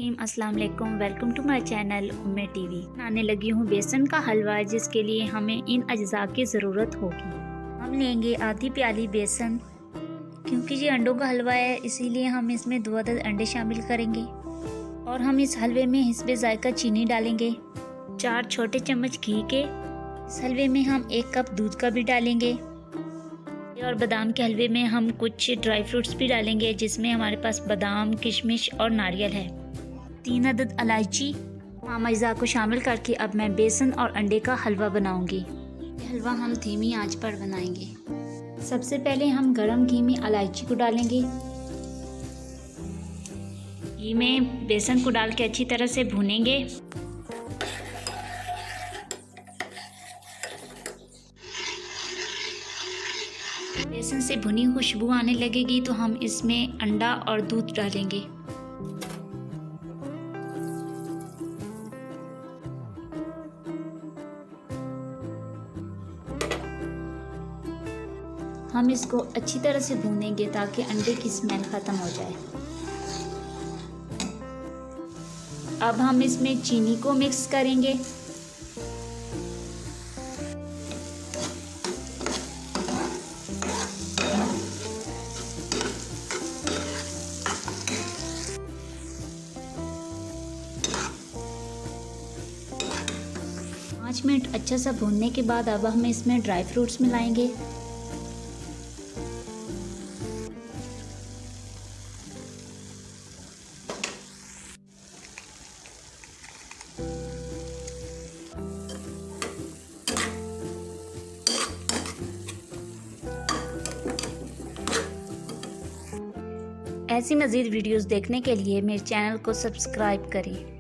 अस्सलाम वालेकुम, welcome to my channel Umme TV. बनाने लगी हूँ बेसन का हलवा, जिसके लिए हमें इन अज्जा की ज़रूरत होगी। हम लेंगे आधी प्याली बेसन। क्योंकि ये अंडों का हलवा है, इसीलिए हम इसमें 2 अदद अंडे शामिल करेंगे। और हम इस हलवे में हिस्बे ज़ायका चीनी डालेंगे। 4 छोटे चम्मच घी के। इस हलवे में हम 1 कप दूध का भी डालेंगे। और बादाम के हलवे में हम कुछ ड्राई फ्रूट्स भी डालेंगे, जिसमें हमारे पास बादाम, किशमिश और नारियल है। 3 अदद इलायची। तमाम अज्जा को शामिल करके अब मैं बेसन और अंडे का हलवा बनाऊंगी। ये हलवा हम धीमी आंच पर बनाएंगे। सबसे पहले हम गरम घी में इलायची को डालेंगे। घी में बेसन को डाल के अच्छी तरह से भूनेंगे। बेसन से भुनी खुशबू आने लगेगी तो हम इसमें अंडा और दूध डालेंगे। हम इसको अच्छी तरह से भूनेंगे ताकि अंडे की स्मेल ख़त्म हो जाए। अब हम इसमें चीनी को मिक्स करेंगे। पाँच मिनट अच्छा सा भूनने के बाद अब हम इसमें ड्राई फ्रूट्स मिलाएंगे। ऐसी मज़ीद वीडियोस देखने के लिए मेरे चैनल को सब्सक्राइब करें।